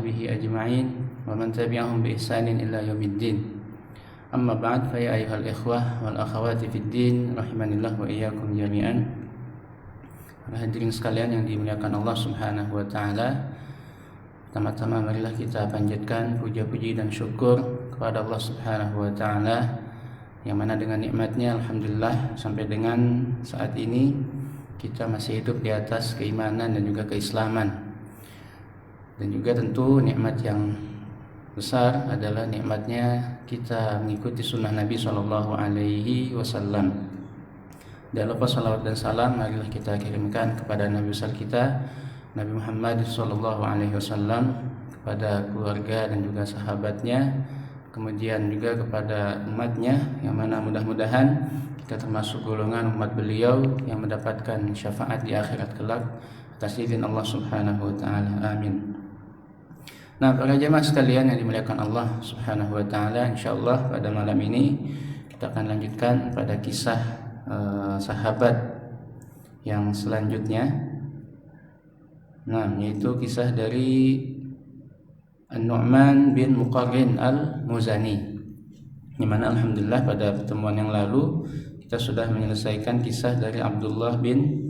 وصحبه أجمعين ومن تبعهم بإحسان إلى يوم الدين. أما بعد فيا أيها الإخوة والأخوات في الدين رحمني الله وإياكم جميعا. Hadirin sekalian yang dimuliakan Allah Subhanahu wa taala. Pertama-tama marilah kita panjatkan puja-puji dan syukur kepada Allah Subhanahu wa taala yang mana dengan nikmatnya alhamdulillah sampai dengan saat ini kita masih hidup di atas keimanan dan juga keislaman. Dan juga tentu nikmat yang besar adalah nikmatnya kita mengikuti sunnah Nabi Sallallahu Alaihi Wasallam. Dan lupa salawat dan salam marilah kita kirimkan kepada Nabi besar kita Nabi Muhammad Sallallahu Alaihi Wasallam, kepada keluarga dan juga sahabatnya, kemudian juga kepada umatnya, yang mana mudah-mudahan kita termasuk golongan umat beliau yang mendapatkan syafaat di akhirat kelak atas izin Allah Subhanahu wa taala. Amin. Nah, para jemaah sekalian yang dimuliakan Allah Subhanahu wa taala, insyaallah pada malam ini kita akan lanjutkan pada kisah sahabat yang selanjutnya. Nah, yaitu kisah dari An-Nu'man bin Muqarrin Al-Muzani, di mana alhamdulillah pada pertemuan yang lalu kita sudah menyelesaikan kisah dari Abdullah bin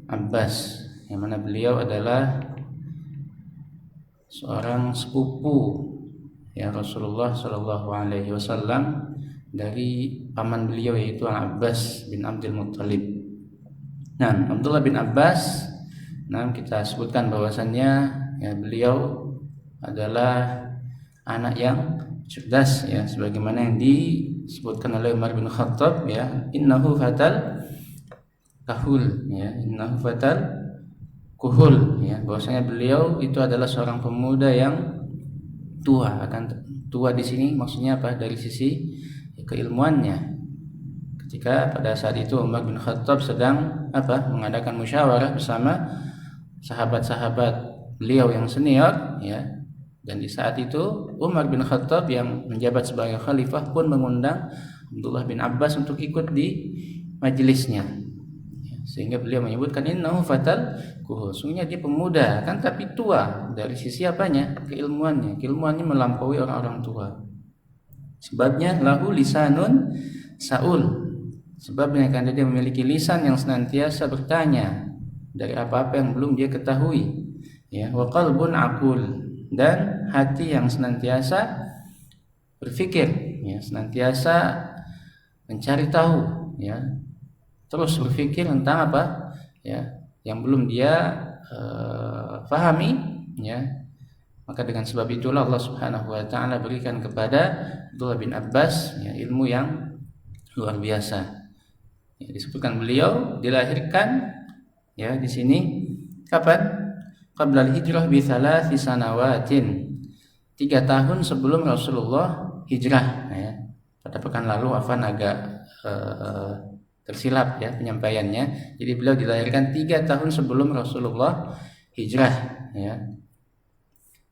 Abbas, yang mana beliau adalah seorang sepupu ya Rasulullah Shallallahu Alaihi Wasallam dari paman beliau yaitu Abbas bin Abdul Muttalib. Nah, Abdullah bin Abbas, nah kita sebutkan bahwasannya ya beliau adalah anak yang cerdas ya, sebagaimana yang disebutkan oleh Umar bin Khattab ya, innahu fatal kahul ya, innahu fatal kuhul ya, bahwasanya beliau itu adalah seorang pemuda yang tua. Akan tua di sini maksudnya apa? Dari sisi keilmuannya. Ketika pada saat itu Umar bin Khattab sedang mengadakan musyawarah bersama sahabat-sahabat beliau yang senior ya, dan di saat itu Umar bin Khattab yang menjabat sebagai khalifah pun mengundang Abdullah bin Abbas untuk ikut di majelisnya, sehingga beliau menyebutkan innahu fatal kuhul, sungguhnya dia pemuda kan tapi tua dari sisi apanya? Keilmuannya melampaui orang-orang tua. Sebabnya lahu lisanun saul, sebabnya karena dia memiliki lisan yang senantiasa bertanya dari apa-apa yang belum dia ketahui ya, wa qalbun aqul, dan hati yang senantiasa berpikir ya, senantiasa mencari tahu ya, terus berpikir tentang apa ya yang belum dia fahami ya. Maka dengan sebab itulah Allah Subhanahu wa taala berikan kepada Abdullah bin Abbas ya, ilmu yang luar biasa. Ya, disebutkan beliau dilahirkan ya di sini kapan? Qabla al-hijrah bi thalathi sanawatin. 3 tahun sebelum Rasulullah hijrah ya. Pada pekan lalu Afan agak tersilap ya penyampaiannya. Jadi beliau dilahirkan 3 tahun sebelum Rasulullah hijrah ya.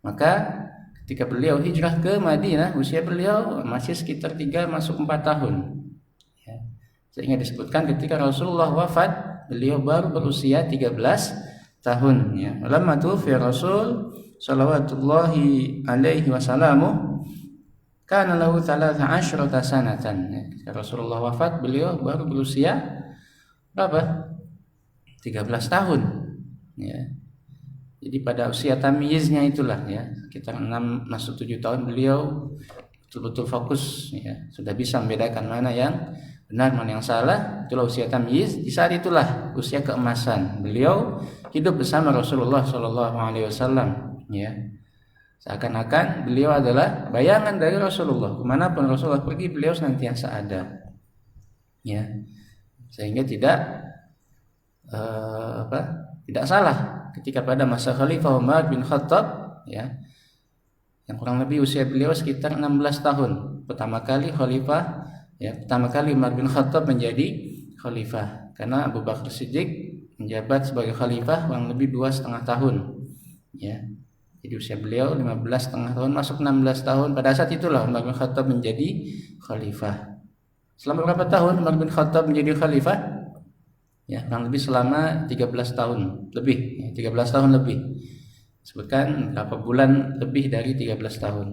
Maka ketika beliau hijrah ke Madinah, usia beliau masih sekitar 3 masuk 4 tahun ya. Sehingga disebutkan ketika Rasulullah wafat, beliau baru berusia 13 tahun ya. Lamma tuwfiya Rasul sallallahu alaihi wasallam kana lahu 13 sanatan ya. Ketika Rasulullah wafat, beliau baru berusia berapa? 13 tahun ya. Jadi pada usia tamyiznya itulah ya, sekitar 6 masuk 7 tahun beliau betul-betul fokus ya, sudah bisa membedakan mana yang benar mana yang salah. Itulah usia tamyiz. Di saat itulah usia keemasan beliau hidup bersama Rasulullah Shallallahu Alaihi Wasallam ya. Seakan-akan beliau adalah bayangan dari Rasulullah, kemanapun Rasulullah pergi beliau senantiasa ada ya, sehingga tidak tidak salah ketika pada masa Khalifah Umar bin Khattab ya, yang kurang lebih usia beliau sekitar 16 tahun. Pertama kali Umar bin Khattab menjadi khalifah, karena Abu Bakar Siddiq menjabat sebagai khalifah kurang lebih 2,5 tahun ya. Jadi usia beliau 15,5 tahun masuk 16 tahun. Pada saat itulah Umar bin Khattab menjadi khalifah. Selama berapa tahun Umar bin Khattab menjadi khalifah? Ya, kurang lebih selama 13 tahun lebih, ya, 13 tahun lebih. Sebutkan berapa bulan lebih dari 13 tahun.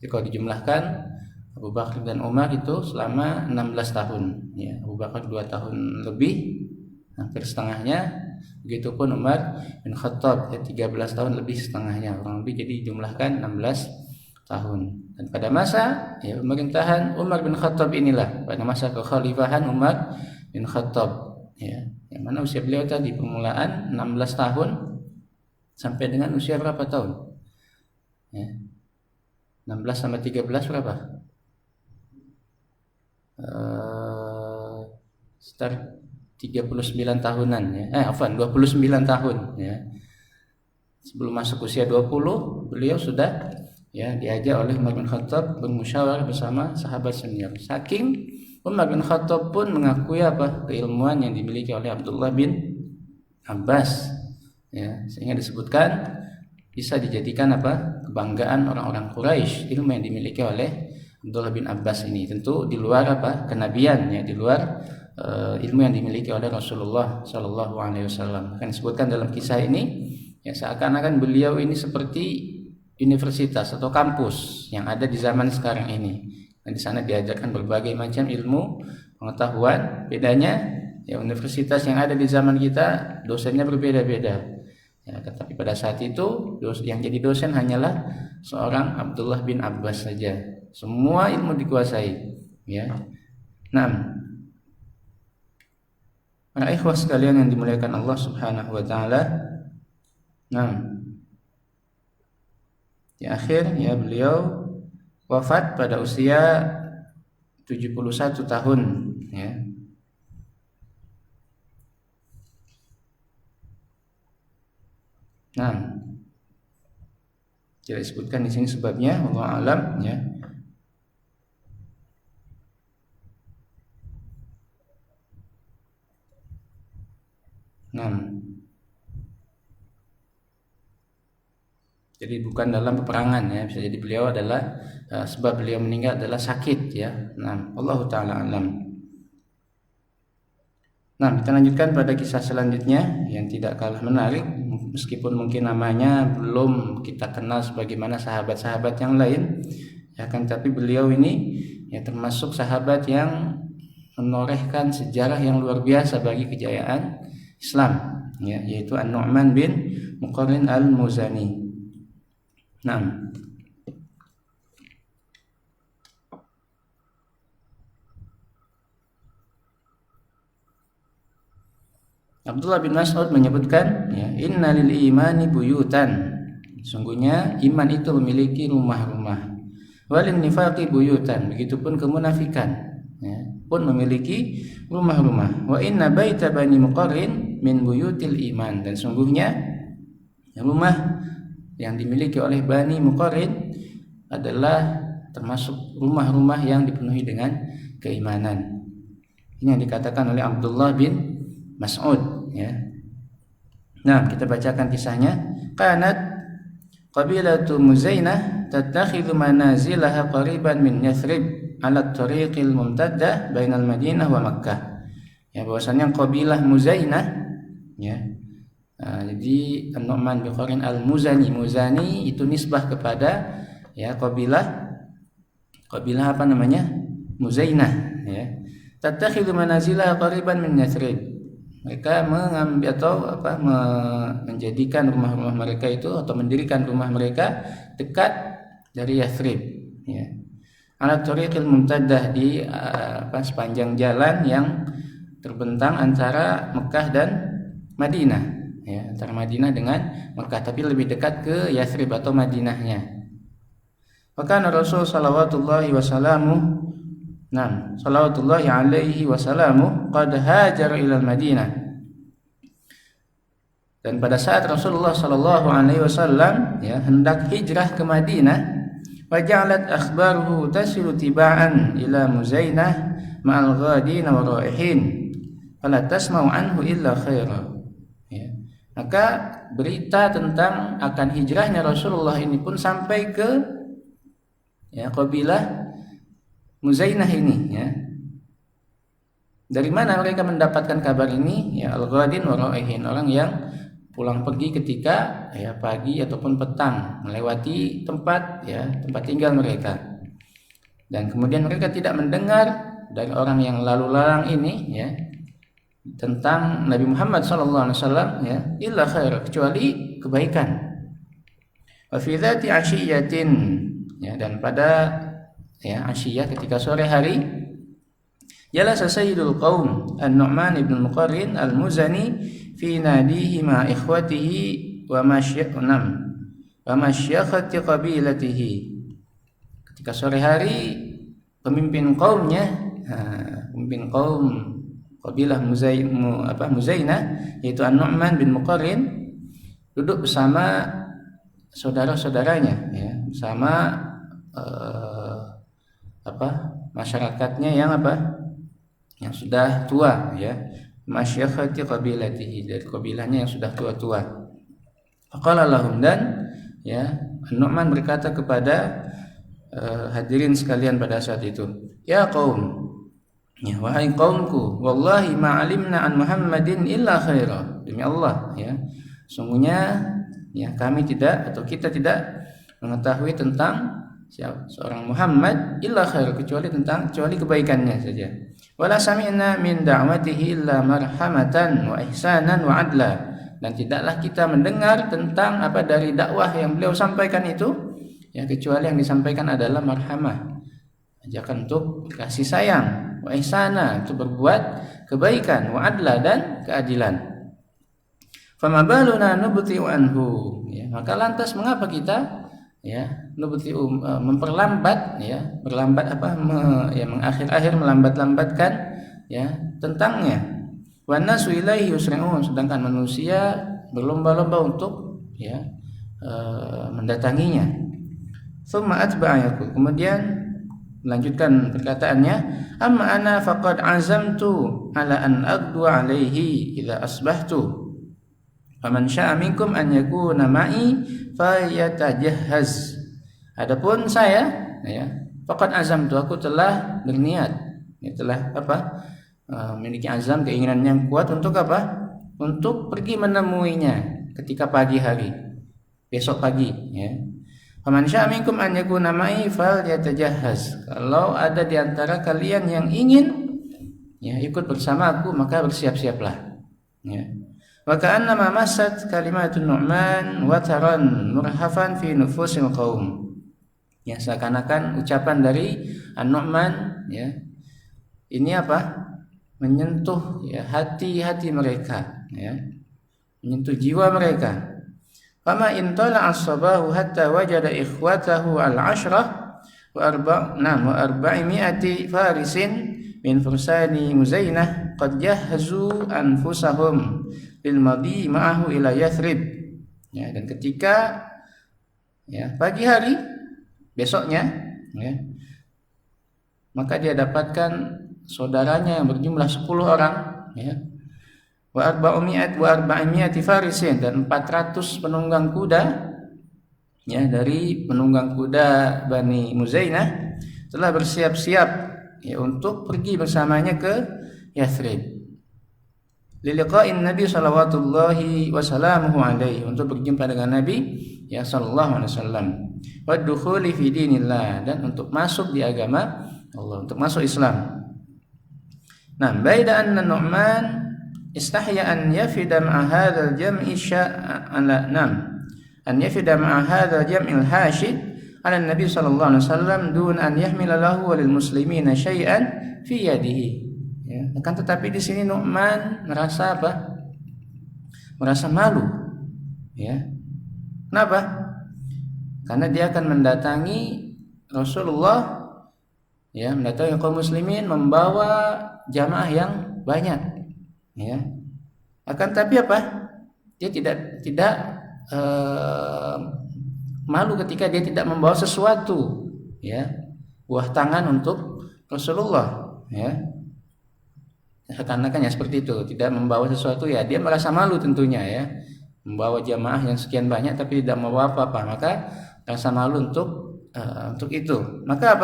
Jadi kalau dijumlahkan Abu Bakar dan Umar itu selama 16 tahun ya. Abu Bakar 2 tahun lebih, hampir setengahnya. Begitupun Umar bin Khattab ya, 13 tahun lebih setengahnya, kurang lebih, jadi dijumlahkan 16 tahun. Dan pada masa ya pemerintahan Umar bin Khattab inilah, pada masa kekhalifahan Umar bin Khattab ya, yang mana usia beliau tadi permulaan 16 tahun sampai dengan usia berapa tahun? Ya. 16 sama 13 berapa? Sekitar 39 tahunan ya. 29 tahun ya. Sebelum masuk usia 20, beliau sudah ya diajak oleh Umar bin Khattab bermusyawarah bersama sahabat senior. Saking Umar bin Khattab pun mengakui keilmuan yang dimiliki oleh Abdullah bin Abbas ya, sehingga disebutkan bisa dijadikan kebanggaan orang-orang Quraisy, ilmu yang dimiliki oleh Abdullah bin Abbas ini. Tentu di luar kenabian ya, di luar ilmu yang dimiliki oleh Rasulullah Shallallahu Alaihi Wasallam. Akan disebutkan dalam kisah ini ya, seakan-akan beliau ini seperti universitas atau kampus yang ada di zaman sekarang ini. Nah, di sana diajarkan berbagai macam ilmu pengetahuan. Bedanya ya, universitas yang ada di zaman kita dosennya berbeda-beda. Ya, tetapi pada saat itu yang jadi dosen hanyalah seorang Abdullah bin Abbas saja. Semua ilmu dikuasai. Ya. Nah, para ikhwah sekalian yang dimuliakan Allah Subhanahu wa taala. Nah, di akhir ya beliau wafat pada usia 71 tahun ya. Nah, tidak disebutkan di sini sebabnya, wallahu alam ya. Nah, jadi bukan dalam peperangan ya, bisa jadi beliau adalah sebab beliau meninggal adalah sakit ya. Nah, Allah taala alam. Nah, kita lanjutkan pada kisah selanjutnya yang tidak kalah menarik, meskipun mungkin namanya belum kita kenal sebagaimana sahabat-sahabat yang lain, ya kan, tapi beliau ini ya termasuk sahabat yang menorehkan sejarah yang luar biasa bagi kejayaan Islam, ya, yaitu An-Nu'man bin Muqarrin al-Muzani. Nah, Abdullah bin Mas'ud menyebutkan ya, inna lil imani buyutan, sungguhnya iman itu memiliki rumah-rumah, walin nifaqi buyutan, begitupun kemunafikan ya, pun memiliki rumah-rumah. Wa inna baita bani Muqarrin min buyutil iman, dan sungguhnya rumah yang dimiliki oleh Bani Muqarrin adalah termasuk rumah-rumah yang dipenuhi dengan keimanan. Ini yang dikatakan oleh Abdullah bin Mas'ud ya. Nah, kita bacakan kisahnya. Kanat qabilatu Muzainah tattakhidhu manazilaha qariban min Yathrib ala tariqil mumtaddah bainal Madinah wa Makkah. Ya, bahwasanya kabilah Muzainah ya. Jadi An-Nu'man bin Muqarrin al-Muzani, Muzani itu nisbah kepada ya kabilah apa namanya? Muzainah ya. Tattakhidhu manazilaha qariban min Yathrib. Mereka mengambil atau menjadikan rumah-rumah mereka itu atau mendirikan rumah mereka dekat dari Yathrib ya. Ala tariqil mumtaddah, di sepanjang jalan yang terbentang antara Mekah dan Madinah ya, antara Madinah dengan Mekah, tapi lebih dekat ke Yathrib atau Madinahnya. Maka Rasul sallallahu wasallamu salawatullahi alaihi wasallamu qad hajar ila Madinah. Dan pada saat Rasulullah sallallahu alaihi wasallam ya hendak hijrah ke Madinah, wa ja'alat akhbaruhu tasilu tiba'an ila Muzainah ma'al ghadin wa raihin fala tasma'u anhu illa khaira. Ya. Maka berita tentang akan hijrahnya Rasulullah ini pun sampai ke ya kabilah Muzainah ini ya. Dari mana mereka mendapatkan kabar ini? Ya, al-ghadin wa raihin, orang yang pulang pergi ketika ya pagi ataupun petang melewati tempat tinggal mereka. Dan kemudian mereka tidak mendengar dari orang yang lalu lalang ini ya tentang Nabi Muhammad SAW ya illa khair, kecuali kebaikan. Wa fi dzati asyiyatin ya, dan pada ya asyiyah ketika sore hari jalasa sayyidul qaum An-Nu'man ibn Muqarrin Al-Muzani fi nadihi ma ikhwatihi wa masyakhati qabilatihi. Ketika sore hari pemimpin kaumnya, pemimpin kaum kabilah Muzainah yaitu An-Nu'man bin Muqarrin duduk bersama saudara-saudaranya ya, bersama masyarakatnya yang sudah tua ya, masyakhati qabilatihi, dari kabilahnya yang sudah tua-tua. Faqala lahum, dan ya An-Nu'man berkata kepada hadirin sekalian pada saat itu, ya qaum, ya wahai kaumku, wallahi ma alimna an Muhammadin illa khaira, demi Allah ya sungguhnya ya kami tidak atau kita tidak mengetahui tentang seorang Muhammad illa khair, kecuali kebaikannya saja. Wala sami'na min da'watihi illa marhamatan wa ihsanan wa adla, dan tidaklah kita mendengar tentang dari dakwah yang beliau sampaikan itu ya kecuali yang disampaikan adalah marhamah, ajakan untuk kasih sayang, wa ihsana, untuk berbuat kebaikan, wa adla, dan keadilan. Fama baluna nubti'u anhu ya, maka lantas mengapa kita memperlambat mengakhir-akhir melambat-lambatkan ya tentangnya. Wa nasu ilaihi yusri'un, sedangkan manusia berlomba-lomba untuk mendatanginya. Tsumma atba'a, kemudian melanjutkan perkataannya, amma ana faqad azamtu ala an aqdu alaihi idza asbahtu faman syaa minkum an yakuna ma'i fayatajahhaz. Adapun saya faqad azamtu, aku telah berniat, telah memiliki azam, keinginan yang kuat untuk untuk pergi menemuinya ketika pagi hari, besok pagi ya. Faman syaa minkum an yakuna ma'i falyatajahhaz, kalau ada di antara kalian yang ingin ikut bersama aku maka bersiap-siaplah ya. Wa ka'annama massat kalimatun Nu'man wataran murhafan fi nufusil qaum, ya seakan-akan ucapan dari An-Nu'man ya ini menyentuh ya hati-hati mereka ya, menyentuh jiwa mereka. Fama in tala as-sabahu hatta wajada ikhwatahu al-ashrah wa arba'imi'ati farisin min fursani Muzainah qad jahhazu anfusahum lil madi ma'ahu ila Yathrib ya. Dan ketika pagi hari besoknya maka dia dapatkan saudaranya yang berjumlah 10 orang ya, wa arba'imi'ati farisin, dan 400 penunggang kuda ya dari penunggang kuda Bani Muzainah telah bersiap-siap ya untuk pergi bersamanya ke Yathrib. Liliqa'in Nabi sallallahu wasallamuhu alaihi, untuk berjumpa dengan Nabi ya sallallahu alaihi wasallam, wa dukhuli fi dinillah, dan untuk masuk di agama Allah, untuk masuk Islam. Nah, baida anna Nu'man istahya an yafida ma'a hadzal jam'i an yafida ma'a hadzal jam'il hashid ala Nabi sallallahu alaihi wasallam dun an yahmila lahu walil muslimina syai'an fi yadihi ya. Akan tetapi di sini Nu'man merasa merasa malu ya. Kenapa? Karena dia akan mendatangi Rasulullah ya, mendatangi kaum muslimin membawa jamaah yang banyak ya. Akan tapi dia tidak malu ketika dia tidak membawa sesuatu ya, buah tangan untuk Rasulullah ya. Karena kan seperti itu, tidak membawa sesuatu ya, dia merasa malu tentunya ya, membawa jamaah yang sekian banyak tapi tidak membawa apa-apa, maka rasa malu untuk itu. Maka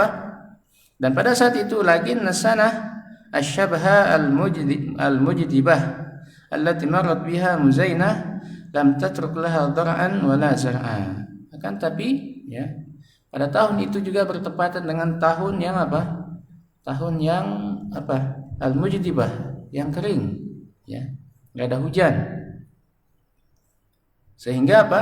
dan pada saat itu lagi nasana asyabha al-mujdibah allati marrat biha Muzainah lam tatruk laha dhar'an wala zar'a. Akan tapi ya, pada tahun itu juga bertepatan dengan tahun yang apa? Tahun yang apa? Al-mujdibah, yang kering, ya. Enggak ada hujan. Sehingga apa?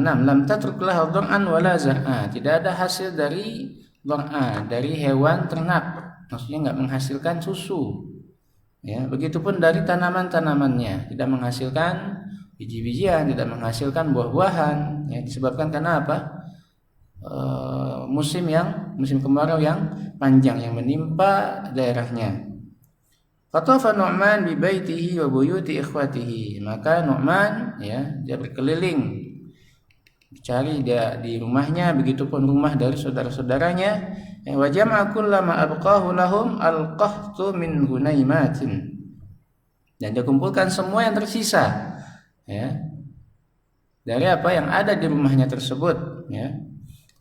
Lam tatruk laha dhar'an wala zar'a. Tidak ada hasil dari dhar'a, dari hewan ternak. Maksudnya enggak menghasilkan susu. Ya, begitupun dari tanaman-tanamannya, tidak menghasilkan biji-bijian, tidak menghasilkan buah-buahan, ya, disebabkan karena apa? Musim kemarau yang panjang yang menimpa daerahnya. Fatafa Nu'man bi baitihi wa buyuti ikhwatihi. Maka Nu'man, ya, dia berkeliling cari dia di rumahnya, begitupun rumah dari saudara-saudaranya. Wa jama'a kullama abqahu lahum alqahtu min gunaimatin. Dan dia kumpulkan semua yang tersisa, ya, dari apa yang ada di rumahnya tersebut, ya.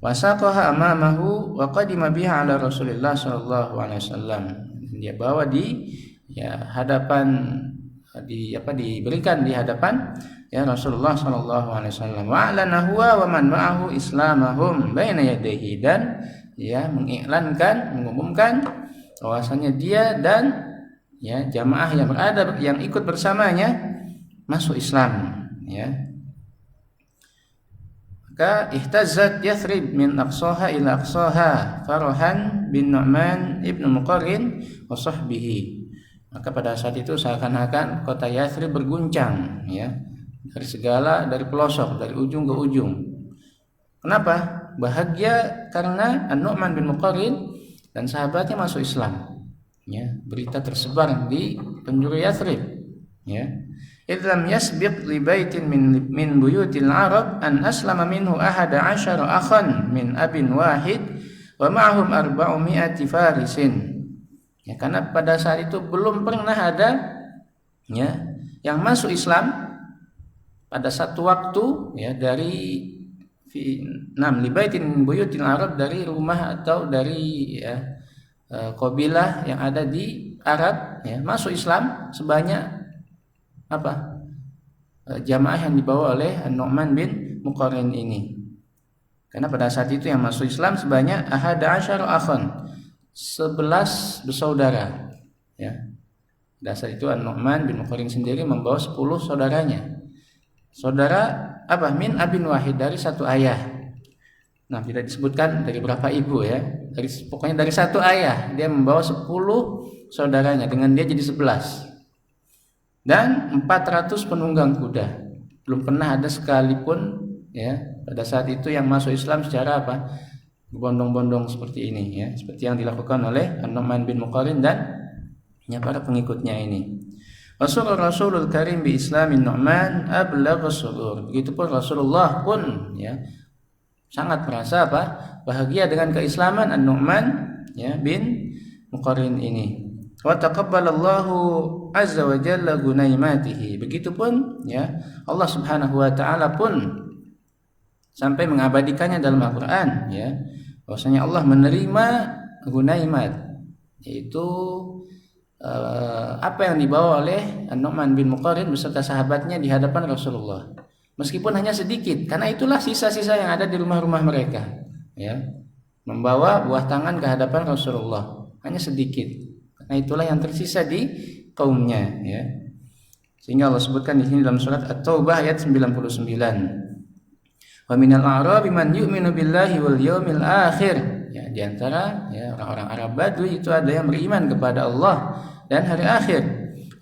Wasaqaha amamahu wa qadima biha ala Rasulillah sallallahu alaihi wasallam. Dia bawa di, ya, hadapan, diberikan di hadapan, ya, Rasulullah sallallahu alaihi wasallam. Wa alana huwa wa man ma'ahu islamahum baina yadayhi. Dan ya, mengiklankan, mengumumkan bahwasanya dia dan, ya, jamaah yang ikut bersamanya masuk Islam, ya. Maka ihtazzat Yathrib min aqsaha ila aqsaha farahan bin Nu'man ibnu Muqarrin wa sahbihi. Maka pada saat itu seakan-akan kota Yathrib berguncang, ya, dari pelosok, dari ujung ke ujung. Kenapa? Bahagia karena An-Nu'man bin Muqarrin dan sahabatnya masuk Islam, ya. Berita tersebar di penjuru Yathrib, ya. Idlam yasbiq li baitin min buyutil Arab an aslama minhu 11 akhan min abin wahid wa ma'hum 400 farisin. Ya, karena pada saat itu belum pernah ada, ya, yang masuk Islam pada satu waktu, ya, dari li baitin min buyutil Arab, dari rumah atau dari, ya, kabilah yang ada di Arab, ya, masuk Islam sebanyak apa? Jamaah yang dibawa oleh An-Nu'man bin Muqarrin ini. Karena pada saat itu yang masuk Islam sebanyak 11 akhan, 11 bersaudara, ya. Pada saat itu An-Nu'man bin Muqarrin sendiri membawa 10 saudaranya. Saudara apa? Min abin wahid, dari satu ayah. Nah, tidak disebutkan dari berapa ibu, ya. Pokoknya dari satu ayah dia membawa 10 saudaranya, dengan dia jadi 11. Dan 400 penunggang kuda. Belum pernah ada sekalipun, ya, pada saat itu yang masuk Islam secara apa? Berbondong-bondong seperti ini, ya, seperti yang dilakukan oleh An-Nu'man bin Muqarrin dan, ya, para pengikutnya ini. Rasulul Karim bi Islamin Nu'man ablagh as-surur. Begitupun Rasulullah pun, ya, sangat merasa apa? Bahagia dengan keislaman An-Nu'man, ya, bin Muqarrin ini. Wa taqabbalallahu azza wa jalla gunaimatihi. Begitupun, ya, Allah Subhanahu wa taala pun sampai mengabadikannya dalam Al-Qur'an, ya, bahwasanya Allah menerima gunaimat, yaitu apa yang dibawa oleh An-Nu'man bin Muqarrin beserta sahabatnya di hadapan Rasulullah. Meskipun hanya sedikit, karena itulah sisa-sisa yang ada di rumah-rumah mereka, ya, membawa buah tangan ke hadapan Rasulullah, hanya sedikit. Karena itulah yang tersisa di kaumnya, ya. Sehingga Allah sebutkan di sini dalam surat At-Taubah ayat 99. Wa minal a'rabi man yu'minu billahi wal yawmil akhir. Ya, di antara, ya, orang-orang Arab Badui itu ada yang beriman kepada Allah dan hari akhir.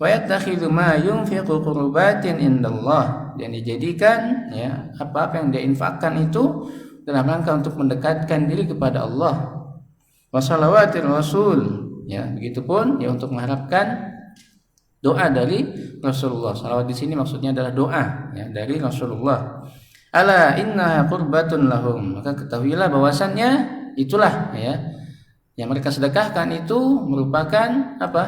Wa yattakhidhu ma yunfiqu qurbatin indallah. Dan dijadikan, ya, apa-apa yang dia infakkan itu dalam rangka untuk mendekatkan diri kepada Allah. Wa shalawatir rasul. Ya, begitupun, ya, untuk mengharapkan doa dari Rasulullah. Salawat di sini maksudnya adalah doa, ya, dari Rasulullah. Ala inna qurbatun lahum. Maka ketahuilah bahwasannya itulah, ya, yang mereka sedekahkan itu merupakan apa?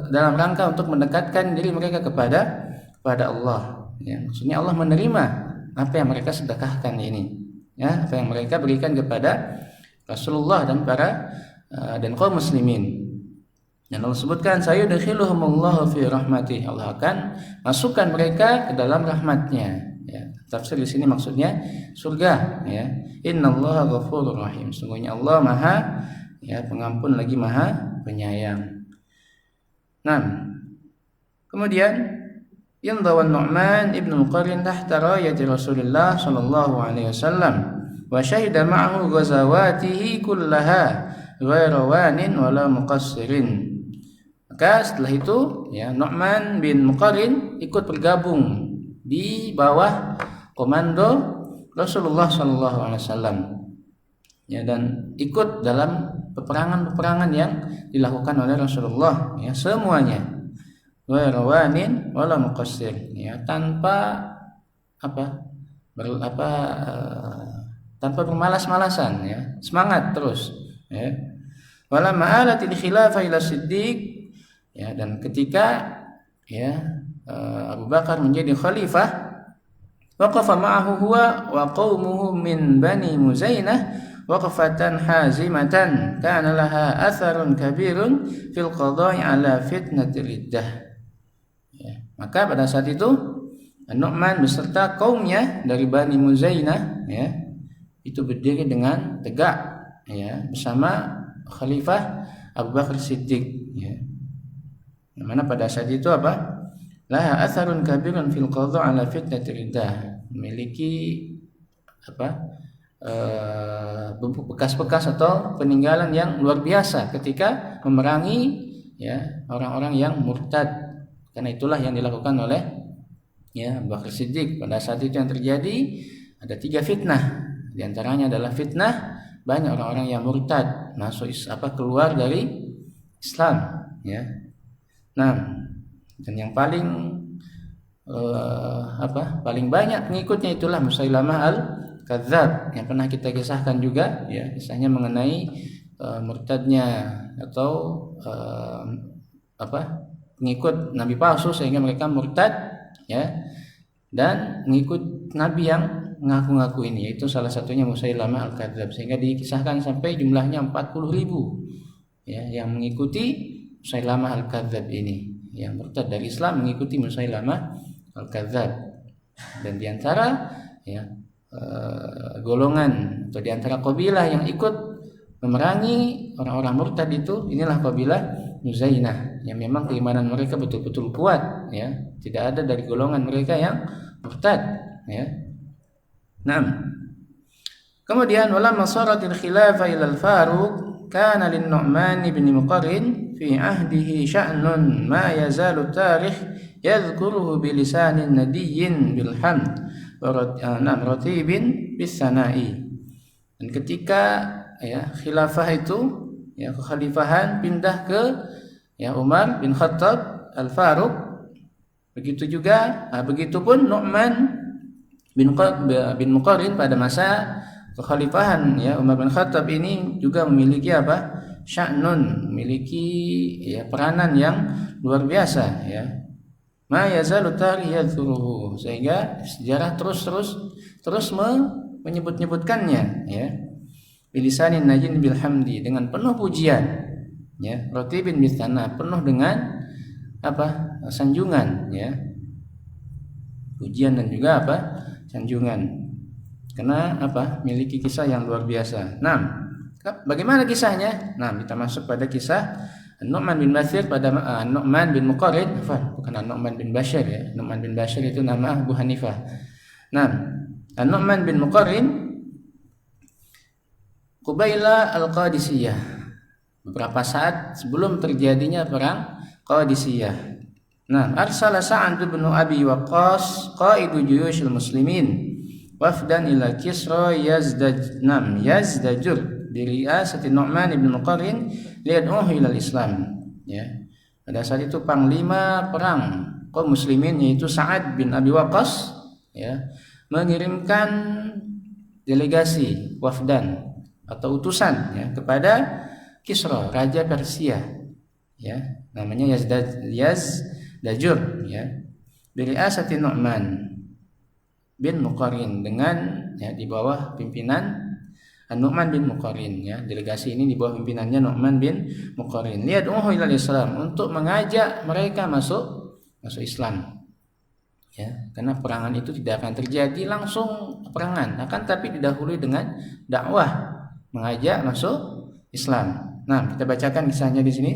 Dalam rangka untuk mendekatkan diri mereka kepada Allah. Ya, maksudnya Allah menerima apa yang mereka sedekahkan ini, ya, apa yang mereka berikan kepada Rasulullah dan kaum muslimin. Dan Allah sebutkan sayudkhiluhumullahu fi rahmatih, Allah akan masukkan mereka ke dalam rahmatnya. Ya, tafsir di sini maksudnya surga. Ya, innallaha ghafurur rahim. Sungguhnya Allah Maha pengampun lagi Maha penyayang. Nah, kemudian yandawan Nu'man ibn Muqarrin tahta rayati Rasulullah sallallahu alaihi wasallam wa syahida ma'ahu ghazawatihi kullaha ghairu wanin wala muqassirin. Maka setelah itu Nu'man bin Muqarrin ikut bergabung di bawah komando Rasulullah sallallahu alaihi wasallam. Dan ikut dalam peperangan-peperangan yang dilakukan oleh Rasulullah semuanya. Ghairu wanin wala muqassir, tanpa tanpa bermalas-malasan, semangat terus. Wala ma'alatil khilafah ila siddiq. Dan ketika Abu Bakar menjadi khalifah, waqafa ma'ahu huwa wa qaumuhu min Bani Muzainah waqfatan hazimatan kana laha atharun kabirun fil qada'i ala fitnatir riddah. Maka pada saat itu Nu'man beserta kaumnya dari Bani Muzainah itu berdiri dengan tegak bersama khalifah Abu Bakar Siddiq. Mana pada saat itu laha atharun kabirun fil qadha' ala fitnatir riddah, memiliki bekas-bekas atau peninggalan yang luar biasa ketika memerangi orang-orang yang murtad. Karena itulah yang dilakukan oleh Abu Bakar Siddiq. Pada saat itu yang terjadi ada 3 fitnah. Di antaranya adalah fitnah banyak orang-orang yang murtad, masuk keluar dari Islam. Nah, dan yang paling paling banyak pengikutnya itulah Musailamah al-Kadzdzab yang pernah kita kisahkan juga, kisahnya mengenai murtadnya atau pengikut nabi palsu sehingga mereka murtad dan mengikut nabi yang mengaku-ngaku ini, yaitu salah satunya Musailamah al-Kadzdzab, sehingga dikisahkan sampai jumlahnya 40.000 yang mengikuti Musailamah al-Kadzdzab ini, yang murtad dari Islam mengikuti Musailamah al-Kadzdzab. Dan diantara golongan atau diantara kabilah yang ikut memerangi orang-orang murtad itu, inilah kabilah Muzainah, yang memang keimanan mereka betul-betul kuat, tidak ada dari golongan mereka yang murtad. Nah, kemudian walamma saratil khilafah ila al-Faruq kana lin-Nu'man bin Muqarrin fi ahdihi sya'nun ma yazalu tarikh yadhkuruhu bilisanin nadiyyin bilhamd wa ratibin bisana'i. Dan ketika khilafah itu kekhalifahan pindah ke Umar bin Khattab al-Faruq, begitupun Nu'man bin Muqarrin pada masa kekhalifahan Umar bin Khattab ini juga memiliki sya'nun, memiliki peranan yang luar biasa, ma yazalu tarikh yadhkuruhu, sehingga sejarah terus menyebut-nyebutkannya bilisanin najin bilhamdi, dengan penuh pujian, ratibin bisana, penuh dengan sanjungan, pujian dan juga sanjungan, karena miliki kisah yang luar biasa. Nah, bagaimana kisahnya? Nah, kita masuk pada kisah Nu'man bin Bashir pada Nu'man bin Muqarrin, bukan Nu'man bin Bashir Nu'man bin Bashir itu nama Abu Hanifah. Nah, Nu'man bin Muqarrin Qubaila al-Qadisiyah, beberapa saat sebelum terjadinya perang Qadisiyah. Nah, arsala Sa'ad bin Abi Waqqas qaidu juyushil muslimin wafdan ila Kisra Yazdajur biriyasati Nu'man bin Muqarrin liyad'uhu ila Islam. Pada saat itu panglima perang kaum muslimin yaitu Sa'ad bin Abi Waqqas mengirimkan delegasi wafdan atau utusan kepada Kisra, raja Persia, namanya Yazdajur, biriyasati Nu'man bin Muqarrin, dengan di bawah pimpinan An-Nu'man bin Muqarrin, ya. Delegasi ini di bawah pimpinannya Nu'man bin Muqarrin. Liyad'uhu ilal Islam, untuk mengajak mereka masuk Islam. Ya, karena peperangan itu tidak akan terjadi langsung peperangan, akan tapi didahului dengan dakwah, mengajak masuk Islam. Nah, kita bacakan kisahnya di sini.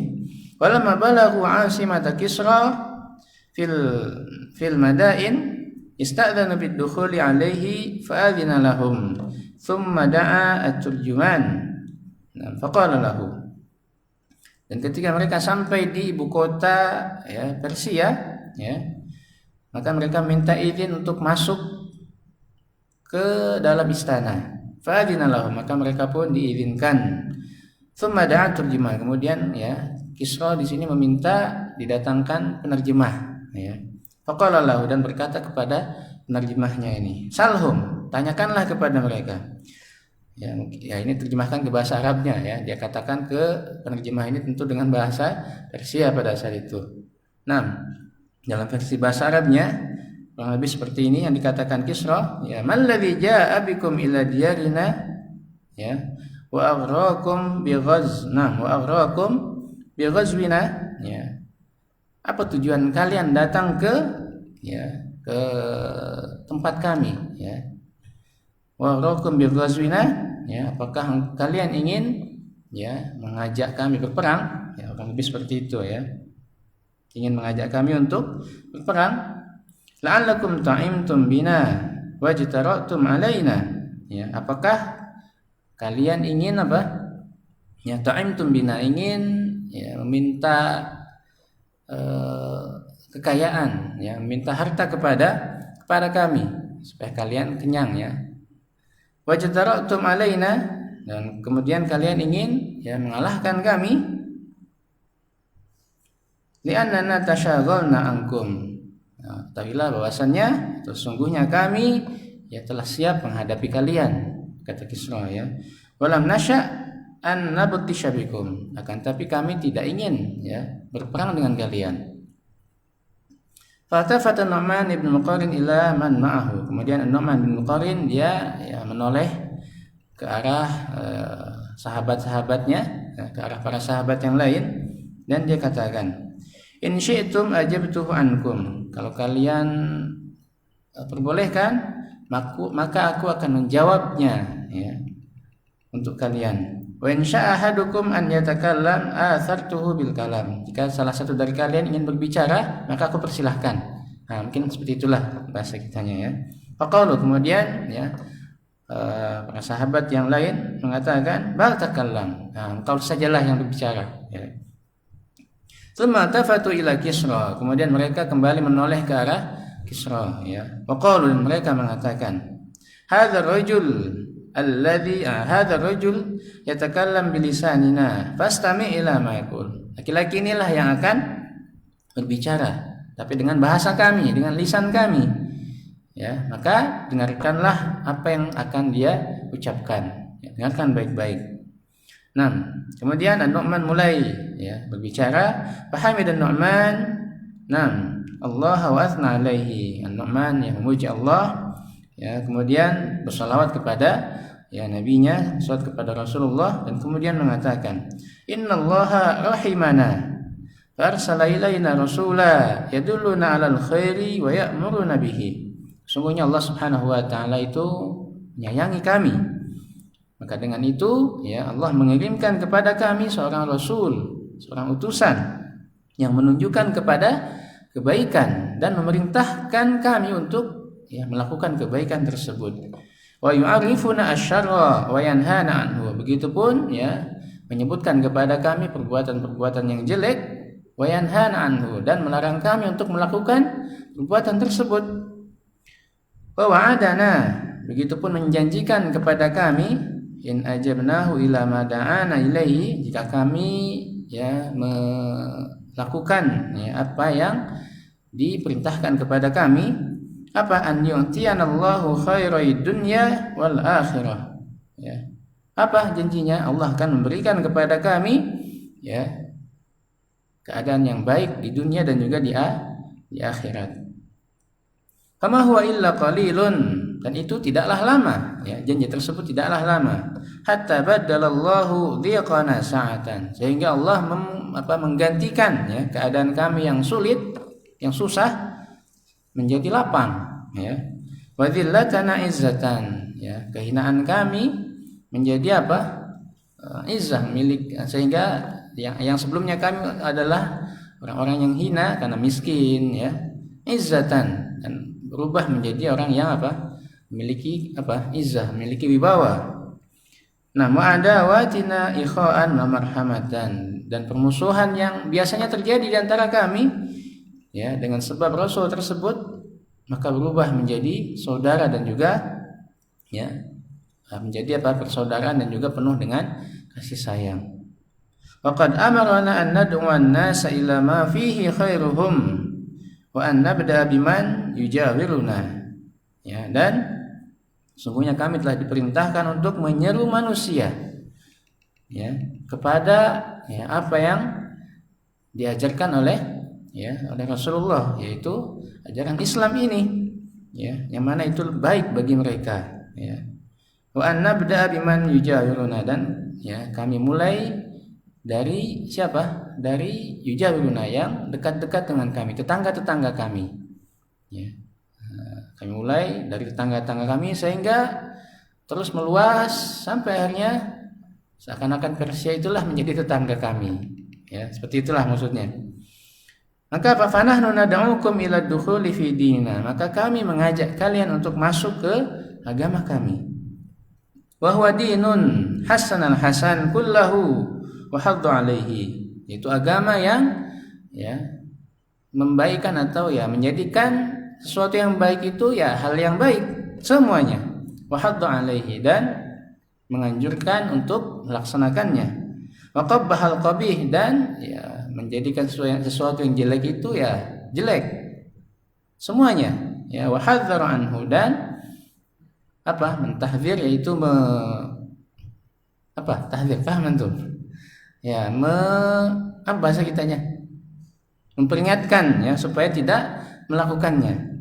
Walamma balaghu 'asimata Kisra fil madain ista'dzana bid-dukhuli 'alaihi fa'adzina lahum thumma da'a at-turjuman faqala lahu. Dan ketika mereka sampai di ibu kota, ya, Persia, ya, maka mereka minta izin untuk masuk ke dalam istana. Fa'adzina lahum, maka mereka pun diizinkan. Thumma da'a at-turjuman, kemudian, ya, Kisra di sini meminta didatangkan penerjemah, ya. Faqala lahu, dan berkata kepada penerjemahnya ini, salhum, tanyakanlah kepada mereka. Ya, ini terjemahkan ke bahasa Arabnya, ya. Dia katakan ke penerjemah ini tentu dengan bahasa Persia pada saat itu. Nah, dalam versi bahasa Arabnya kurang lebih seperti ini yang dikatakan Kisra, ya, malladzi jaa bikum ila diyarina, ya, wa aghrakum bi ghazwina, ya. Apa tujuan kalian datang ke tempat kami, ya. Wa aghrakum bi ghazwina, ya, apakah kalian ingin, ya, mengajak kami berperang, ya, kurang lebih seperti itu, ya. Ingin mengajak kami untuk berperang. La'allakum ta'imtum bina wajtara'tum alaina, ya, apakah kalian ingin apa? Ya, ta'imtum bina, ingin, ya, meminta kekayaan, ya, meminta harta kepada kami supaya kalian kenyang, ya. Wajtara'tum alaina, dan kemudian kalian ingin, ya, mengalahkan kami. Li'annana tasyaghalna ankum, ketahuilah bahwasannya sesungguhnya kami, ya, telah siap menghadapi kalian, kata Kisra, ya. Walam nasya an nabtisha bikum, akan tapi kami tidak ingin, ya, berperang dengan kalian. Fatafata Nu'man bin Muqarrin ila man ma'ahu, kemudian Nu'man bin Muqarrin dia, ya, menoleh ke arah sahabat-sahabatnya, ya, ke arah para sahabat yang lain, dan dia katakan, in syi'tum ajabtuhu ankum, kalau kalian perbolehkan, maka aku akan menjawabnya, ya, untuk kalian. Wa in syaa ahadukum an yatakallam athartuhu bil kalam, jika salah satu dari kalian ingin berbicara, maka aku persilahkan. Nah, mungkin seperti itulah bahasa kitanya, ya. Faqalu, kemudian, ya, para sahabat yang lain mengatakan, bal takallam, engkau sajalah yang berbicara, ya. Tsumma tafatu ila Kisra, kemudian mereka kembali menoleh ke arah Kisra, ya. Waqalu, mereka mengatakan, hadzal rajul yatakallam bilisanina fastami' ila ma yaqul, laki-laki inilah yang akan berbicara tapi dengan bahasa kami, dengan lisan kami, ya, maka dengarkanlah apa yang akan dia ucapkan, ya, dengarkan baik-baik. Nah, kemudian An-Nu'man mulai, ya, berbicara. Fahamidan Nu'man, nah, Allah wa athna alaihi, An-Nu'man yang memuji Allah, ya, kemudian bersalawat kepada, ya, nabinya, salawat kepada Rasulullah, dan kemudian mengatakan, innallaha rahimana farsala ilaina rasula yadulluna 'alal khairi wa ya'muruna bihi, sungguhnya Allah Subhanahu wa taala itu menyayangi kami, maka dengan itu, ya, Allah mengirimkan kepada kami seorang rasul, seorang utusan yang menunjukkan kepada kebaikan dan memerintahkan kami untuk, ya, melakukan kebaikan tersebut. Wa yu'arifuna asyarra wa yanhana anhu, begitupun, ya, menyebutkan kepada kami perbuatan-perbuatan yang jelek, wa yanhana anhu, dan melarang kami untuk melakukan perbuatan tersebut. Wa wa'adana, begitupun menjanjikan kepada kami, in ajabnahu ila ma da'ana ilaihi, jika kami, ya, melakukan, ya, apa yang diperintahkan kepada kami, apa, an yu'tiyanallahu khairai dunya wal akhirah, ya, apa janjinya, Allah akan memberikan kepada kami, ya, keadaan yang baik di dunia dan juga di akhirat. Kama huwa illa qalilun dan itu tidaklah lama, ya, janji tersebut tidaklah lama. Hatta badalallahu dhiqana sa'atan, sehingga Allah menggantikan, ya, keadaan kami yang sulit, yang susah menjadi lapang, ya. Wa dhillatana izzatan, ya, kehinaan kami menjadi apa? Izzah, milik, sehingga yang sebelumnya kami adalah orang-orang yang hina karena miskin, ya, izzatan, dan berubah menjadi orang yang apa? Memiliki apa? Izzah, memiliki wibawa. Nah, mu'adawatina ikhwan wa marhamatan, dan permusuhan yang biasanya terjadi di antara kami, ya, dengan sebab Rasul tersebut, maka berubah menjadi saudara dan juga, ya, menjadi apa? Persaudaraan dan juga penuh dengan kasih sayang. Waqad amarna an nad'u an-nasa ila ma fihi khairuhum wa an nabda biman yujawiruna. Ya, dan sungguhnya kami telah diperintahkan untuk menyeru manusia, ya, kepada, ya, apa yang diajarkan oleh, ya, oleh Rasulullah, yaitu ajaran Islam ini, ya, yang mana itu baik bagi mereka, ya. Wa an nabda biman yujawiruna, dan, ya, kami mulai dari siapa? Dari yujawiruna, yang dekat-dekat dengan kami, tetangga-tetangga kami, ya. Kami mulai dari tetangga-tetangga kami sehingga terus meluas sampai akhirnya seakan-akan Persia itulah menjadi tetangga kami, ya, seperti itulah maksudnya. Maka fa fanahnu nad'ukum ila dukhuli fi dinina, maka kami mengajak kalian untuk masuk ke agama kami. Wa huwa dinun hasanal hasan kullahu wa haddu alaihi, itu agama yang, ya, membaikkan atau, ya, menjadikan sesuatu yang baik itu, ya, hal yang baik semuanya. Wa haddu alaihi, dan menganjurkan untuk melaksanakannya. Wa qabbahal qabih, dan, ya, menjadikan sesuatu yang jelek itu, ya, jelek semuanya, ya. Wa hadzara anhu, dan apa? Mentahdzir, yaitu tahdzir, paham antum? Ya, apa bahasa kitanya? Memperingatkan, ya, supaya tidak melakukannya.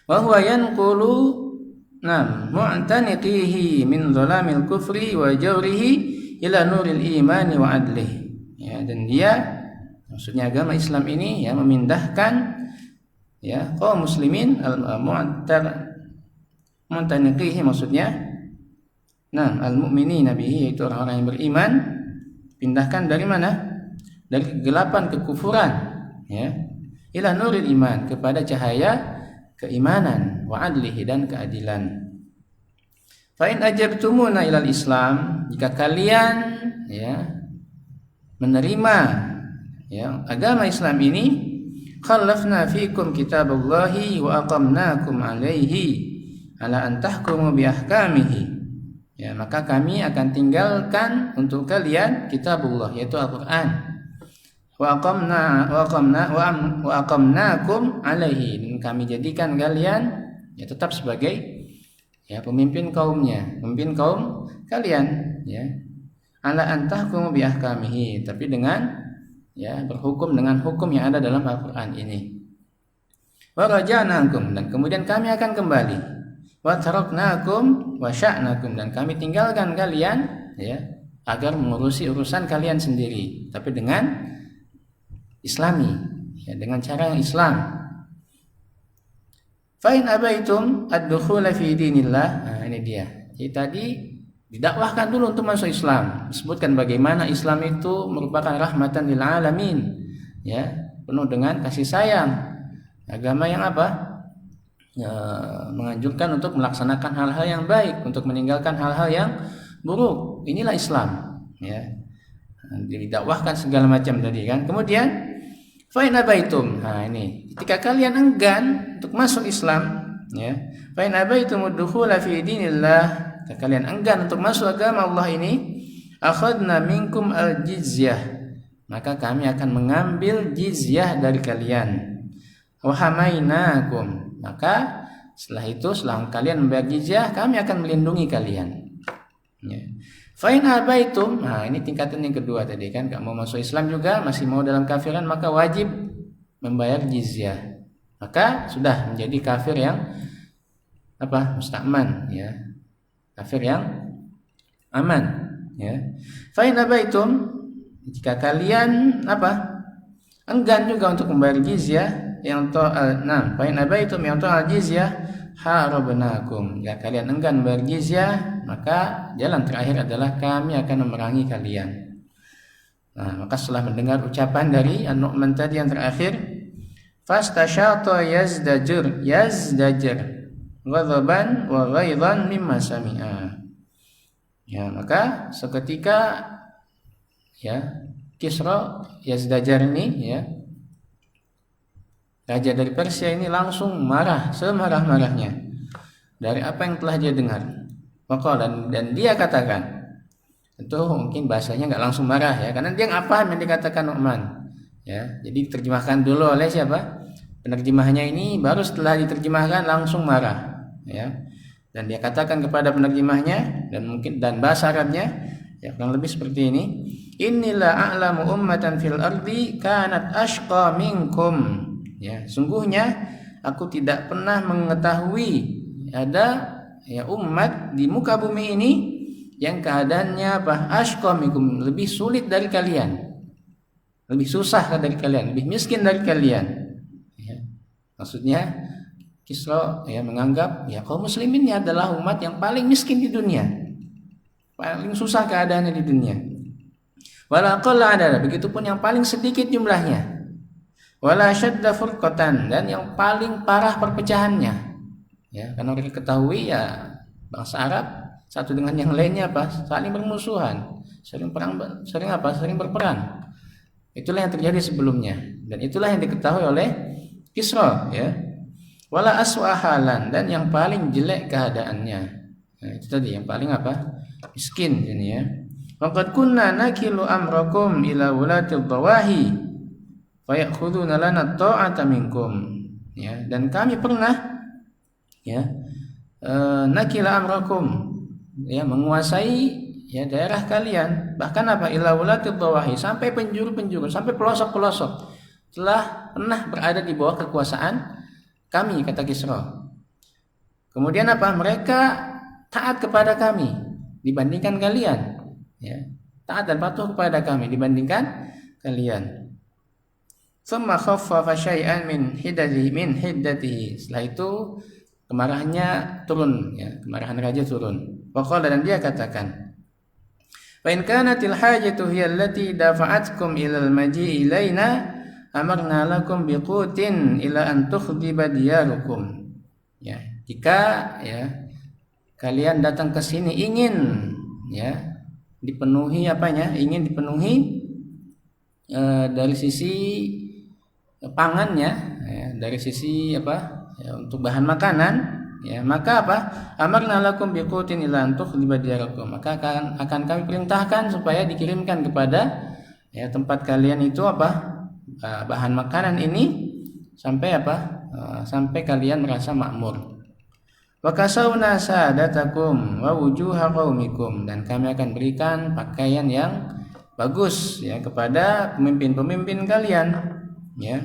Wa huwa yanqulu mu'taniqihi min dhalamil kufri wa jawrihi ila nuril imani wa adlihi. Ya, dan dia, maksudnya agama Islam ini, ya, memindahkan, ya, kaum muslimin mu'taniqihi, maksudnya al-mu'minina bihi, yaitu orang-orang yang beriman, pindahkan dari mana? Dari kegelapan kekufuran, ya, ila nuril iman, kepada cahaya keimanan, wa adlihi, dan keadilan. Fa in ajabtumuna ilal Islam, jika kalian, ya, menerima, ya, agama Islam ini, khallafna fikum kitaballahi wa aqamnakum alaihi ala an tahkumu bi ahkamihi, ya, maka kami akan tinggalkan untuk kalian kitabullah, yaitu Al-Qur'an. Wa aqamnakum alaihi, dan kami jadikan kalian, ya, tetap sebagai, ya, pemimpin kaumnya, pemimpin kaum kalian, ya, ala antahkumu bi ahkamihi, tapi dengan, ya, berhukum dengan hukum yang ada dalam Al-Qur'an ini. Wa raja'nakum, dan kemudian kami akan kembali. Wa taraknakum wa sya'nakum, dan kami tinggalkan kalian, ya, agar mengurusi urusan kalian sendiri, tapi dengan Islami, ya, dengan cara yang Islam. Fa in abaitum ad-dukhul fi dinillah. Nah, ini dia. Jadi tadi didakwahkan dulu untuk masuk Islam. Disebutkan bagaimana Islam itu merupakan rahmatan lil alamin, ya, penuh dengan kasih sayang. Agama yang apa? Ya, menganjurkan untuk melaksanakan hal-hal yang baik, untuk meninggalkan hal-hal yang buruk. Inilah Islam, ya. Didakwahkan segala macam tadi, kan. Kemudian fa in abaitum. Nah, ini ketika kalian enggan untuk masuk Islam, ya. Fa in abaitum ad-dukhula fi dinillah, jika kalian enggan untuk masuk agama Allah ini, akhadna minkum al-jizyah, maka kami akan mengambil jizyah dari kalian. Wa hamainakum, maka setelah itu, setelah kalian membayar jizyah, kami akan melindungi kalian, ya. Fa in abaitum, nah, ini tingkatan yang kedua tadi, kan, enggak mau masuk Islam juga, masih mau dalam kafiran, maka wajib membayar jizyah. Maka sudah menjadi kafir yang musta'man, ya, kafir yang aman, ya. Fa in abaitum, jika kalian enggan juga untuk membayar jizyah yang fa in abaitum yang jizyah harabnakum, jika kalian enggan membayar jizyah, maka jalan terakhir adalah kami akan memerangi kalian. Nah, maka setelah mendengar ucapan dari An-Nu'man tadi yang terakhir, fastasyata yazdajir ghadaban wa ghaidan mimma sami'a. Ya, maka seketika, ya, Kisra Yazdajar ini, ya, raja dari Persia ini langsung marah semarah-marahnya dari apa yang telah dia dengar. Dan dia katakan, itu mungkin bahasanya nggak langsung marah, ya, karena dia nggak paham yang dikatakan Nu'man, ya. Jadi diterjemahkan dulu oleh siapa? Penerjemahnya ini, baru setelah diterjemahkan langsung marah, ya. Dan dia katakan kepada penerjemahnya, dan bahasa Arabnya, ya, kurang lebih seperti ini. Inilah a'lamu ummatan fil ardi kanat ashqa minkum. Ya, sungguhnya aku tidak pernah mengetahui ada, ya, umat di muka bumi ini yang keadaannya ashqa minkum, lebih sulit dari kalian, lebih susah dari kalian, lebih miskin dari kalian. Ya, maksudnya Kisra, ya, menganggap, ya, kaum muslimin ini adalah umat yang paling miskin di dunia, paling susah keadaannya di dunia. Wala qalla adada, begitupun yang paling sedikit jumlahnya. Wala syadda furqatan, dan yang paling parah perpecahannya. Ya, karena mereka ketahui, ya, bangsa Arab satu dengan yang lainnya saling bermusuhan, sering berperang. Itulah yang terjadi sebelumnya, dan itulah yang diketahui oleh Kisra, ya. Wala aswahalan, dan yang paling jelek keadaannya. Nah, itu tadi yang paling miskin ini, ya. Waqad kunna nakilu amrakum ila wulatil bawahi fa ya'khuduna lana ta'ata minkum. Ya, dan kami pernah, ya, nakila amrakum, ya, menguasai, ya, daerah kalian, bahkan ila wulatil bawahi, sampai penjuru-penjuru, sampai pelosok-pelosok, telah pernah berada di bawah kekuasaan kami, kata Kisra. Kemudian mereka taat kepada kami dibandingkan kalian, ya, taat dan patuh kepada kami dibandingkan kalian. Tsumma khaffafa syai'an min hiddatihi. Setelah itu kemarahannya turun, ya, kemarahan raja turun. Waqala, dan dia katakan, fa in kanatil hajatu hiya allati dafa'atkum ilal maji'i ilaina amarna lakum biqutin ila an tukhdiba diyarukum. Ya, jika, ya, kalian datang ke sini ingin, ya, dipenuhi ingin dipenuhi dari sisi pangannya, ya, dari sisi ya, untuk bahan makanan, ya, maka amarna lakum biqutin ila an tukhdiba diyarukum, maka akan kami perintahkan supaya dikirimkan kepada, ya, tempat kalian itu bahan makanan ini sampai sampai kalian merasa makmur. Wa kasawna sadatakum wa wujuha qaumikum, dan kami akan berikan pakaian yang bagus, ya, kepada pemimpin-pemimpin kalian, ya.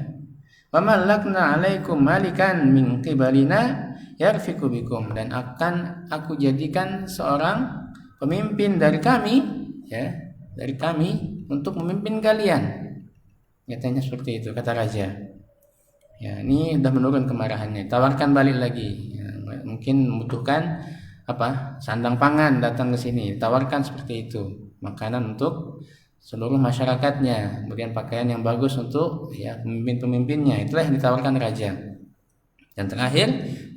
Wa malakna 'alaikum malikan min qibalina yarfiqu bikum, dan akan aku jadikan seorang pemimpin dari kami, ya, dari kami untuk memimpin kalian. Nyatanya seperti itu, kata raja. Ya, ini sudah menurun kemarahannya. Tawarkan balik lagi. Ya, mungkin membutuhkan sandang pangan, datang ke sini. Tawarkan seperti itu, makanan untuk seluruh masyarakatnya, kemudian pakaian yang bagus untuk, ya, pemimpin-pemimpinnya. Itulah yang ditawarkan raja. Dan terakhir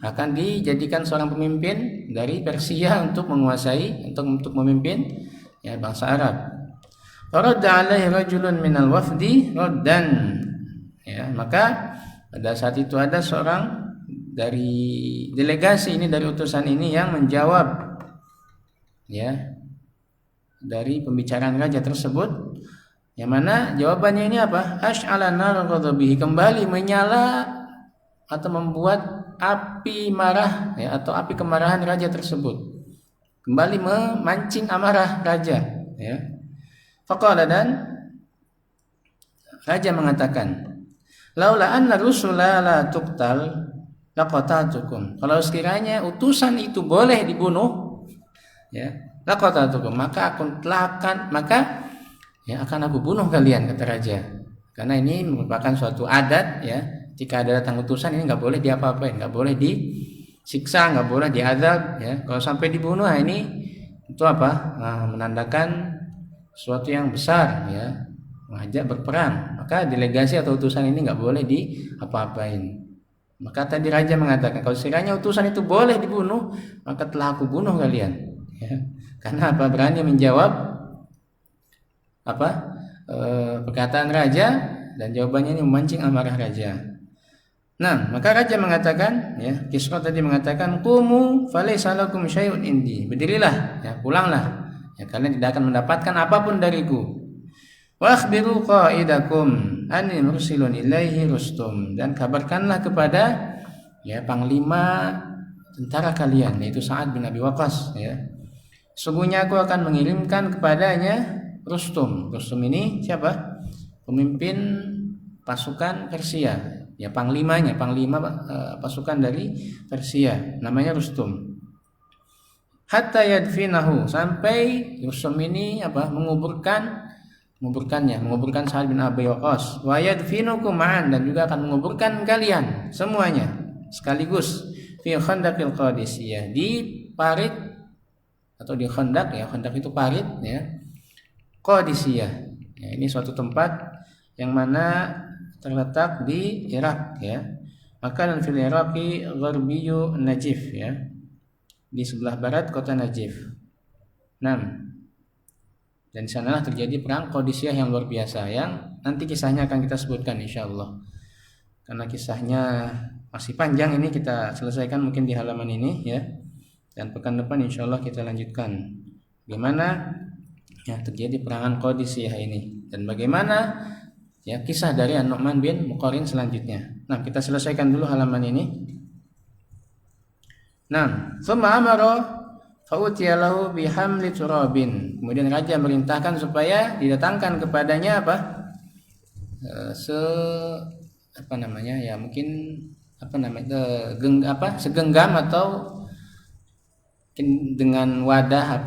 akan dijadikan seorang pemimpin dari Persia untuk menguasai, untuk memimpin, ya, bangsa Arab. Faradda alaihi rajulun minal wafdi raddan. Ya, maka pada saat itu ada seorang dari delegasi ini, dari utusan ini, yang menjawab, ya, dari pembicaraan raja tersebut, yang mana jawabannya ini Ash'ala nar ghadabihi, kembali menyala atau membuat api marah, ya, atau api kemarahan raja tersebut, kembali memancing amarah raja, ya. Faqala, dan raja mengatakan, laula anna rusula la tuqtal laqata'tukum. Kalau sekiranya utusan itu boleh dibunuh, ya, laqata'tukum, maka akan aku bunuh kalian, kata raja. Karena ini merupakan suatu adat, ya. Jika ada datang utusan ini nggak boleh diapa-apain, nggak boleh disiksa, nggak boleh diazab, ya. Kalau sampai dibunuh, ini itu apa? Menandakan sesuatu yang besar, ya, mengajak berperang. Maka delegasi atau utusan ini nggak boleh diapa-apain. Maka tadi raja mengatakan, kalau sekiranya utusan itu boleh dibunuh, maka telah aku bunuh kalian, ya. Karena apa? Berani menjawab perkataan raja, dan jawabannya ini memancing amarah raja. Nah, maka raja mengatakan, ya, Kisra tadi mengatakan, qumu falaysa lakum syai'un indi. Berdirilah, ya, pulanglah, ya, kalian tidak akan mendapatkan apapun dariku. Wa akhbiru qaidakum anni mursilun ilaihi Rustum, dan kabarkanlah kepada, ya, panglima tentara kalian, yaitu Sa'ad bin Abi Waqqas, ya. Sungguhnya aku akan mengirimkan kepadanya Rustum. Rustum ini siapa? Pemimpin pasukan Persia, ya, panglima pasukan dari Persia, namanya Rustum. Hatta yadfinahu, sampai Rustum ini menguburkan Sa'ad bin Abi Waqqas. Wa yadfinukum ma'an, dan juga akan menguburkan kalian semuanya sekaligus fi khandaqil Qadisiyah, di parit atau di khandak, ya, khandak itu parit, ya, Qadisiyah, ya, ini suatu tempat yang mana terletak di Irak, ya. Maka dan fil Iraqi Gharbiyu Najif, ya, di sebelah barat kota Najif. 6. Dan di sanalah terjadi perang Qadisiyah yang luar biasa, yang nanti kisahnya akan kita sebutkan insyaallah. Karena kisahnya masih panjang, ini kita selesaikan mungkin di halaman ini, ya. Dan pekan depan insyaallah kita lanjutkan bagaimana, ya, terjadi perangan Qadisiyah ini, dan bagaimana, ya, kisah dari An-Nu'man bin Muqarrin selanjutnya. Nah, kita selesaikan dulu halaman ini. Nah, thumma amara fa'utiya lahu bihamli turabin. Kemudian raja merintahkan supaya didatangkan kepadanya segenggam atau dengan wadah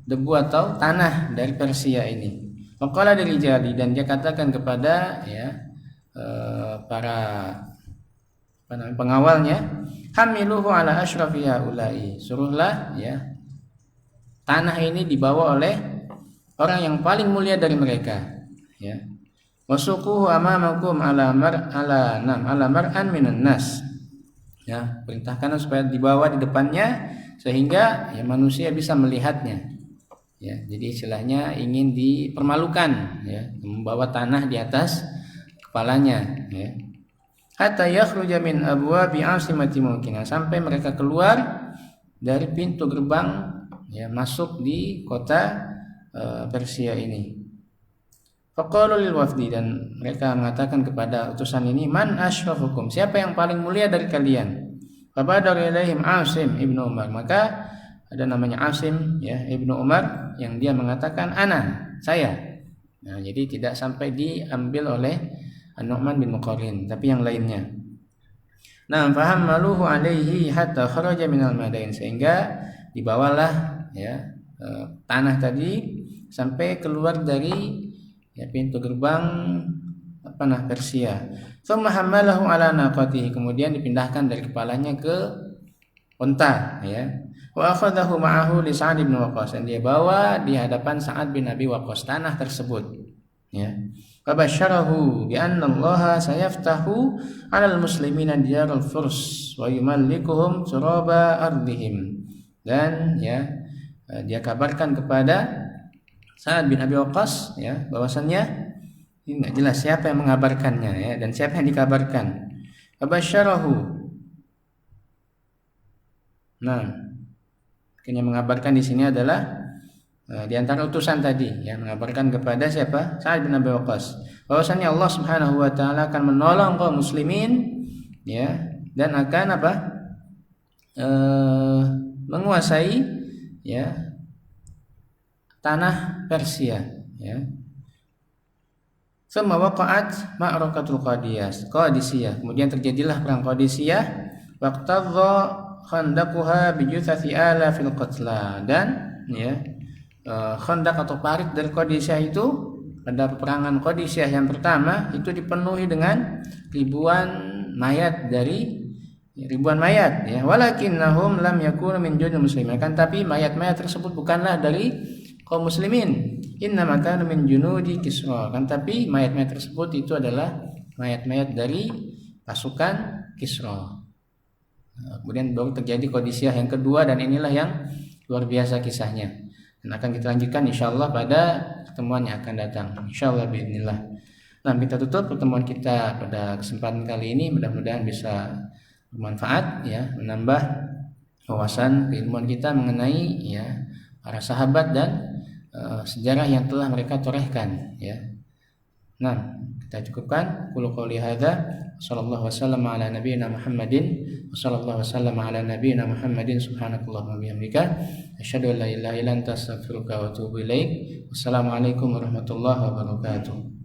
debu atau tanah dari Persia ini. Maqala dari Jali, dan dia katakan kepada, ya, para pengawalnya, hamiluhu ala asyrafi haula'i, suruhlah, ya, tanah ini dibawa oleh orang yang paling mulia dari mereka, ya. Wasuquhu amamakum ala mar'an minan nas, ya, perintahkan supaya dibawa di depannya sehingga, ya, manusia bisa melihatnya, ya. Jadi istilahnya ingin dipermalukan, ya, membawa tanah di atas kepalanya, ya. Hatta yakhruja min abwabi asimati mungkin, sampai mereka keluar dari pintu gerbang, ya, masuk di kota Persia ini. Faqalu lil wafdi, dan mereka mengatakan kepada utusan ini, man asyrafukum, siapa yang paling mulia dari kalian? Fabadara ilaihim Asim ibnu Umar, maka ada namanya Asim, ya, ibnu Umar, yang dia mengatakan saya. Nah, jadi tidak sampai diambil oleh An-Nu'man bin Muqarrin, tapi yang lainnya. Nah, fahammaluhu alaihi hatta kharaja minal madain, sehingga dibawalah, ya, tanah tadi sampai keluar dari, ya, pintu gerbang Persia. Tsumma hammalahu ala naqatihi, kemudian dipindahkan dari kepalanya ke unta, ya. Wa akhadahu ma'ahu li Sa'ad bin Waqqas, dan dia bawa di hadapan Sa'ad bin Abi Waqqas tanah tersebut, ya. Fabasyarahu bi anna Allah sayaftahu 'alal muslimina diyarul furs wa yumallikuhum turaba ardihim, dan, ya, dia kabarkan kepada Sa'ad bin Abi Waqqas, ya, bahwasannya ini enggak jelas siapa yang mengabarkannya, ya, dan siapa yang dikabarkan. Fabasyarahu, nah, yang mengabarkan di sini adalah di antara utusan tadi, yang mengabarkan kepada siapa? Sa'ad bin Abi Waqqas, bahwasannya Allah Subhanahu wa taala akan menolong kaum muslimin, ya, dan akan menguasai, ya, tanah Persia, ya. Tsumma waqa'at ma'rakatul Qadisiyah, kemudian terjadilah perang Qadisiyah, waqtadha khandaquha bi juthati alafil qatla. Dan ya, khandak atau parit dari Qadisiyah itu pada peperangan Qadisiyah yang pertama itu dipenuhi dengan ribuan mayat ya, walakinnahum lam yakunu min junul muslimin, kan tapi mayat-mayat tersebut bukanlah dari kaum muslimin, innama kanu min junudi Kisra, kan tapi mayat-mayat tersebut itu adalah mayat-mayat dari pasukan Kisra. Kemudian baru terjadi Qadisiyah yang kedua, dan inilah yang luar biasa kisahnya, dan akan kita lanjutkan insyaallah pada pertemuan yang akan datang insyaallah biidznillah. Nah, kita tutup pertemuan kita pada kesempatan kali ini, mudah-mudahan bisa bermanfaat ya, menambah wawasan keilmuan kita mengenai ya para sahabat dan sejarah yang telah mereka torehkan ya. Nah, kita cukupkan. Qul qouli hadza, sallallahu wasallam ala nabiyyina Muhammadin, sallallahu wasallam ala nabiyyina Muhammadin, subhanakallahumma wa bihamdika, asyhadu an la ilaha illa anta, astaghfiruka wa atubu ilaik. Wassalamualaikum warahmatullahi wabarakatuh.